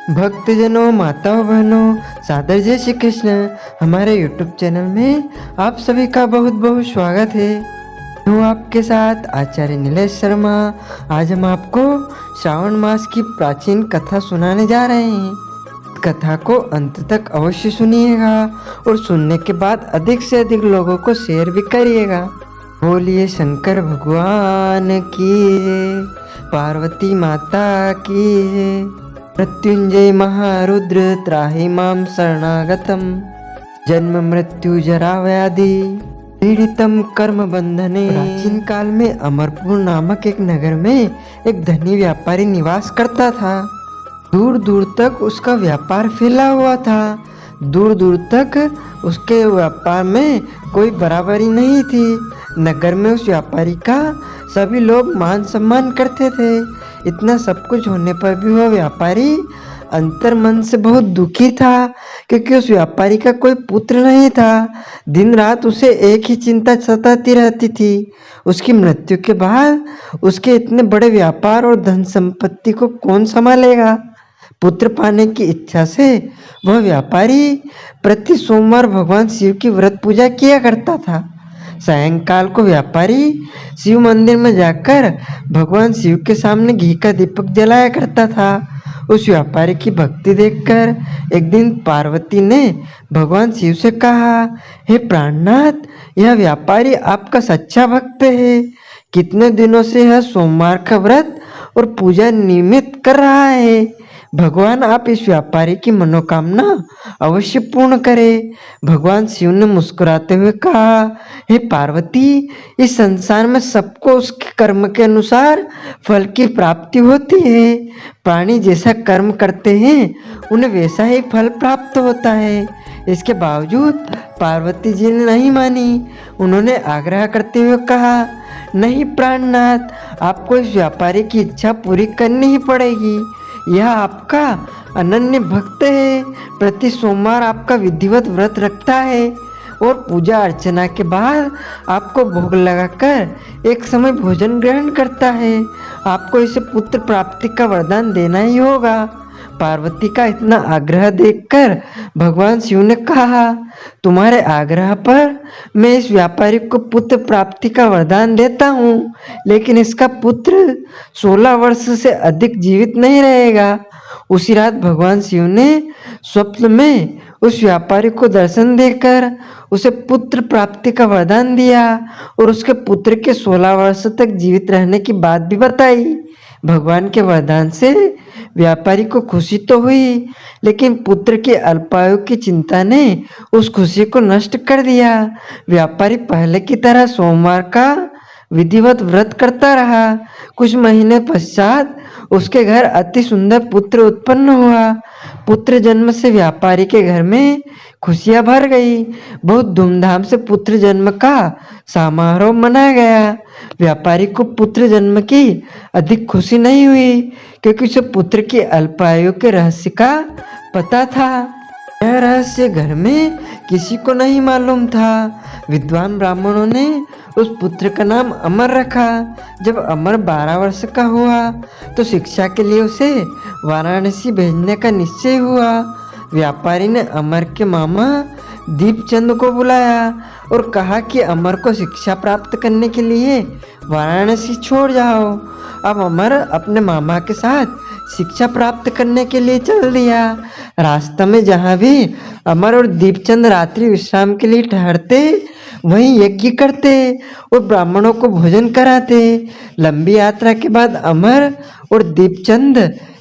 भक्तजनों, माताओं, बहनों, सादर जय श्री कृष्ण। हमारे YouTube चैनल में आप सभी का बहुत बहुत स्वागत है। हूँ आपके साथ आचार्य नीलेश शर्मा। आज हम आपको श्रावण मास की प्राचीन कथा सुनाने जा रहे हैं। कथा को अंत तक अवश्य सुनिएगा और सुनने के बाद अधिक से अधिक लोगों को शेयर भी करिएगा। बोलिए शंकर भगवान की जय, पार्वती माता की जय। मृत्युंजय महारुद्र त्राहि मां शरणागतम, जन्म मृत्यु जरा व्याधि पीड़ितम कर्म बंधने। प्राचीन काल में अमरपुर नामक एक नगर में एक धनी व्यापारी निवास करता था। दूर दूर तक उसका व्यापार फैला हुआ था। दूर दूर तक उसके व्यापार में कोई बराबरी नहीं थी। नगर में उस व्यापारी का सभी लोग मान सम्मान करते थे। इतना सब कुछ होने पर भी वह व्यापारी अंतर मन से बहुत दुखी था, क्योंकि उस व्यापारी का कोई पुत्र नहीं था। दिन रात उसे एक ही चिंता सताती रहती थी, उसकी मृत्यु के बाद उसके इतने बड़े व्यापार और धन संपत्ति को कौन संभालेगा। पुत्र पाने की इच्छा से वह व्यापारी प्रति सोमवार भगवान शिव की व्रत पूजा किया करता था। सायंकाल को व्यापारी शिव मंदिर में जाकर भगवान शिव के सामने घी का दीपक जलाया करता था। उस व्यापारी की भक्ति देखकर एक दिन पार्वती ने भगवान शिव से कहा, हे प्राणनाथ, यह व्यापारी आपका सच्चा भक्त है। कितने दिनों से यह सोमवार का व्रत और पूजा नियमित कर रहा है। भगवान आप इस व्यापारी की मनोकामना अवश्य पूर्ण करें। भगवान शिव ने मुस्कुराते हुए कहा, हे पार्वती, इस संसार में सबको उसके कर्म के अनुसार फल की प्राप्ति होती है। प्राणी जैसा कर्म करते हैं उन्हें वैसा ही फल प्राप्त होता है। इसके बावजूद पार्वती जी ने नहीं मानी। उन्होंने आग्रह करते हुए कहा, नहीं प्राणनाथ, आपको इस व्यापारी की इच्छा पूरी करनी ही पड़ेगी। यह आपका अनन्य भक्त है। प्रति सोमवार आपका विधिवत व्रत रखता है और पूजा अर्चना के बाद आपको भोग लगाकर एक समय भोजन ग्रहण करता है। आपको इसे पुत्र प्राप्ति का वरदान देना ही होगा। पार्वती का इतना आग्रह देखकर भगवान शिव ने कहा, तुम्हारे आग्रह पर मैं इस व्यापारी को पुत्र प्राप्ति का वरदान देता हूँ, लेकिन इसका पुत्र 16 वर्ष से अधिक जीवित नहीं रहेगा। उसी रात भगवान शिव ने स्वप्न में उस व्यापारी को दर्शन देकर उसे पुत्र प्राप्ति का वरदान दिया और उसके पुत्र के 16 वर्ष तक जीवित रहने की बात भी बताई। भगवान के वरदान से व्यापारी को खुशी तो हुई, लेकिन पुत्र के अल्पायु की चिंता ने उस खुशी को नष्ट कर दिया। व्यापारी पहले की तरह सोमवार का विधिवत व्रत करता रहा। कुछ महीने पश्चात उसके घर अति सुंदर पुत्र उत्पन्न हुआ। पुत्र जन्म से व्यापारी के घर में खुशियां भर गई। बहुत धूमधाम से पुत्र जन्म का समारोह मनाया गया। व्यापारी को पुत्र जन्म की अधिक खुशी नहीं हुई, क्योंकि उसे पुत्र की अल्पायु के रहस्य का पता था। यह रहस्य घर में किसी को नहीं मालूम था। विद्वान ब्राह्मणों ने उस पुत्र का नाम अमर रखा। जब अमर 12 वर्ष का हुआ तो शिक्षा के लिए उसे वाराणसी भेजने का निश्चय हुआ। व्यापारी ने अमर के मामा दीपचंद को बुलाया और कहा कि अमर को शिक्षा प्राप्त करने के लिए वाराणसी छोड़ जाओ। अब अमर अपने मामा के साथ शिक्षा प्राप्त करने के लिए चल दिया। रास्ते में जहाँ भी अमर और दीपचंद रात्रि विश्राम के लिए ठहरते, वहीं यज्ञ करते और ब्राह्मणों को भोजन कराते। लंबी यात्रा के बाद अमर और दीपचंद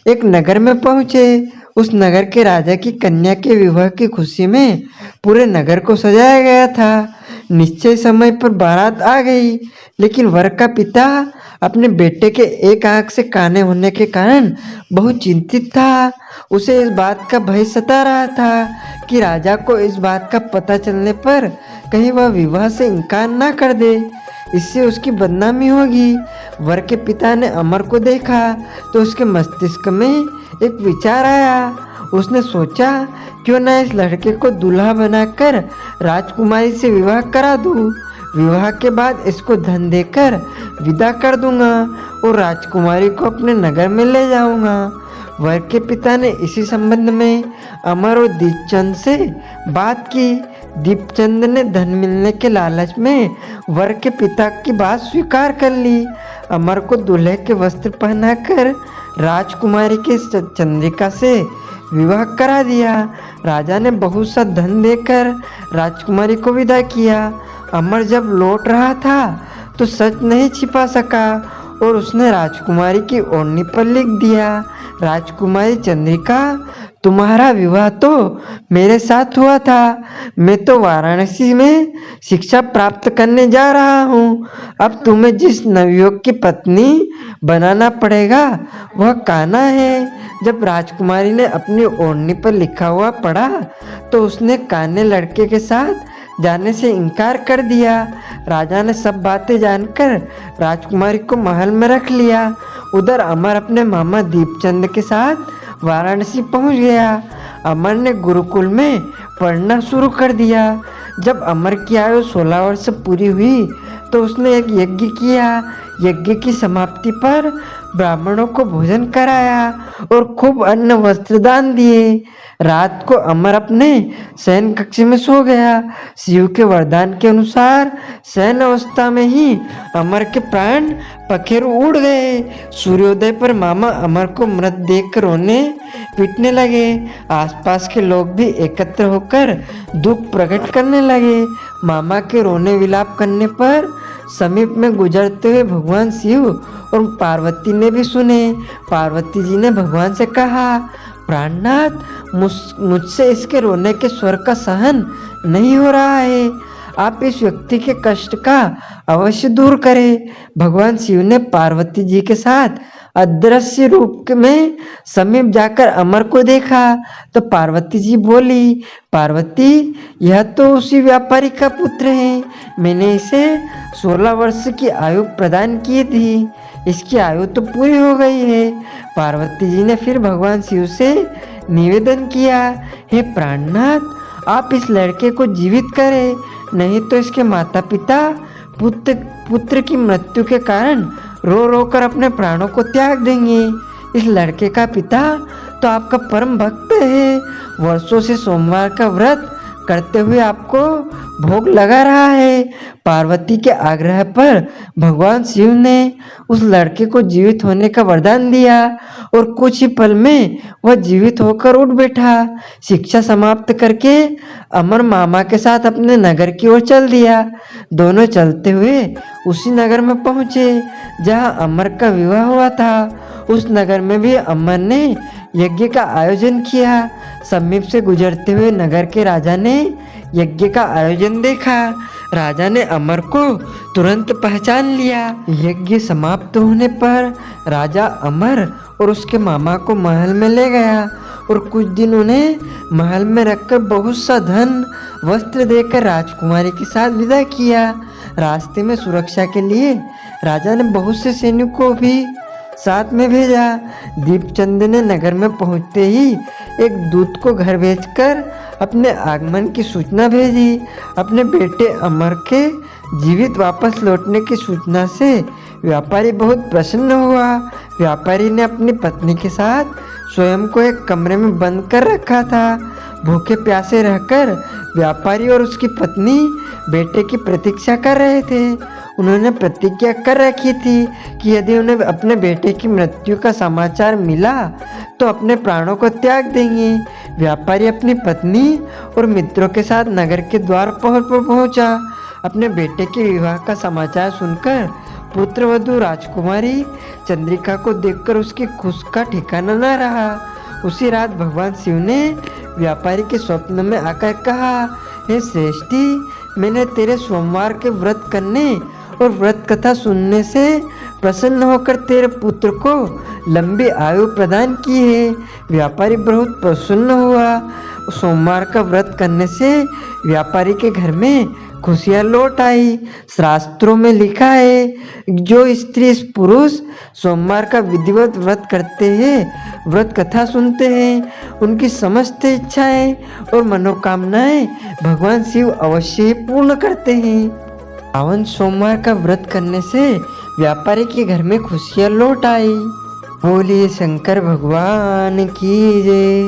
एक नगर में पहुँचे। उस नगर के राजा की कन्या के विवाह की खुशी में पूरे नगर को सजाया गया था। निश्चय समय पर बारात आ गई, लेकिन वर का पिता अपने बेटे के एक आंख से काने होने के कारण बहुत चिंतित था। उसे इस बात का भय सता रहा था कि राजा को इस बात का पता चलने पर कहीं वह विवाह से इनकार ना कर दे, इससे उसकी बदनामी होगी। वर के पिता ने अमर को देखा तो उसके मस्तिष्क में एक विचार आया। उसने सोचा, क्यों ना इस लड़के को दूल्हा बनाकर राजकुमारी से विवाह करा दूं। विवाह के बाद इसको धन देकर विदा कर दूंगा और राजकुमारी को अपने नगर में ले जाऊंगा। वर के पिता ने इसी संबंध में अमर और दीपचंद से बात की। दीपचंद ने धन मिलने के लालच में वर के पिता की बात स्वीकार कर ली। अमर को दूल्हे के वस्त्र पहनाकर राजकुमारी के चंद्रिका से विवाह करा दिया। राजा ने बहुत सा धन देकर राजकुमारी को विदा किया। अमर जब लौट रहा था तो सच नहीं छिपा सका और उसने राजकुमारी की ओढ़नी पर लिख दिया, राजकुमारी चंद्रिका, तुम्हारा विवाह तो मेरे साथ हुआ था। मैं तो वाराणसी में शिक्षा प्राप्त करने जा रहा हूँ। अब तुम्हें जिस नवयुवक की पत्नी बनाना पड़ेगा वह कान्हा है। जब राजकुमारी ने अपनी ओढ़नी पर लिखा हुआ पढ़ा तो उसने कान्हे लड़के के साथ जाने से इनकार कर दिया। राजा ने सब बातें जानकर राजकुमारी को महल में रख लिया। उधर अमर अपने मामा दीपचंद के साथ वाराणसी पहुंच गया। अमर ने गुरुकुल में पढ़ना शुरू कर दिया। जब अमर की आयु 16 वर्ष पूरी हुई तो उसने एक यज्ञ किया। यज्ञ की समाप्ति पर ब्राह्मणों को भोजन कराया और खूब अन्न वस्त्र दान दिए। रात को अमर अपने शयन कक्ष में सो गया। शिव के वरदान के अनुसार शयन अवस्था में ही अमर के प्राण पखेरु उड़ गए। सूर्योदय पर मामा अमर को मृत देखकर रोने पीटने लगे। आसपास के लोग भी एकत्र होकर दुख प्रकट करने लगे। मामा के रोने विलाप करने पर समीप में गुजरते हुए भगवान शिव और पार्वती ने भी सुने। पार्वती जी ने भगवान से कहा, प्राणनाथ, मुझसे इसके रोने के स्वर का सहन नहीं हो रहा है। आप इस व्यक्ति के कष्ट का अवश्य दूर करें। भगवान शिव ने पार्वती जी के साथ अदृश्य रूप में समीप जाकर अमर को देखा तो पार्वती जी बोली, पार्वती, यह तो उसी व्यापारी का पुत्र है। मैंने इसे 16 वर्ष की आयु प्रदान की थी। इसकी आयु तो पूरी हो गई है। पार्वती जी ने फिर भगवान शिव से निवेदन किया, हे प्राणनाथ, आप इस लड़के को जीवित करें, नहीं तो इसके माता पिता पुत्र की मृत्यु के कारण रो रो कर अपने प्राणों को त्याग देंगे। इस लड़के का पिता तो आपका परम भक्त है। वर्षों से सोमवार का व्रत करते हुए आपको भोग लगा रहा है। पार्वती के आग्रह पर भगवान शिव ने उस लड़के को जीवित होने का वरदान दिया और कुछ ही पल में वह जीवित होकर उठ बैठा। शिक्षा समाप्त करके अमर मामा के साथ अपने नगर की ओर चल दिया। दोनों चलते हुए उसी नगर में पहुंचे जहां अमर का विवाह हुआ था। उस नगर में भी अमर ने यज्ञ का आयोजन किया। समीप से गुजरते हुए नगर के राजा ने यज्ञ का आयोजन देखा। राजा ने अमर को तुरंत पहचान लिया। यज्ञ समाप्त होने पर राजा अमर और उसके मामा को महल में ले गया और कुछ दिन उन्हें महल में रखकर बहुत सा धन वस्त्र देकर राजकुमारी के साथ विदा किया। रास्ते में सुरक्षा के लिए राजा ने बहुत से सैनिकों को भी साथ में भेजा। दीपचंद ने नगर में पहुंचते ही एक दूत को घर भेजकर अपने आगमन की सूचना भेजी। अपने बेटे अमर के जीवित वापस लौटने की सूचना से व्यापारी बहुत प्रसन्न हुआ। व्यापारी ने अपनी पत्नी के साथ स्वयं को एक कमरे में बंद कर रखा था। भूखे प्यासे रहकर व्यापारी और उसकी पत्नी बेटे की प्रतीक्षा कर रहे थे। उन्होंने प्रतिज्ञा कर रखी थी कि यदि उन्हें अपने बेटे की मृत्यु का समाचार मिला तो अपने प्राणों को त्याग देंगे। व्यापारी अपनी पत्नी और मित्रों के साथ नगर के द्वार पर पहुंचा। अपने बेटे के विवाह का समाचार सुनकर पुत्रवधू राजकुमारी चंद्रिका को देखकर उसकी खुश का ठिकाना न रहा। उसी रात भगवान शिव ने व्यापारी के स्वप्न में आकर कहा, हे श्रेष्ठी, मैंने तेरे सोमवार के व्रत करने और व्रत कथा सुनने से प्रसन्न होकर तेरे पुत्र को लंबी आयु प्रदान की है। व्यापारी बहुत प्रसन्न हुआ। सोमवार का व्रत करने से व्यापारी के घर में खुशियाँ लौट आई। शास्त्रों में लिखा है, जो स्त्री पुरुष सोमवार का विधिवत व्रत करते हैं, व्रत कथा सुनते हैं, उनकी समस्त इच्छाएं और मनोकामनाएं भगवान शिव अवश्य ही पूर्ण करते हैं। पावन सोमवार का व्रत करने से व्यापारी के घर में खुशियाँ लौट आई। बोलिए शंकर भगवान की जय।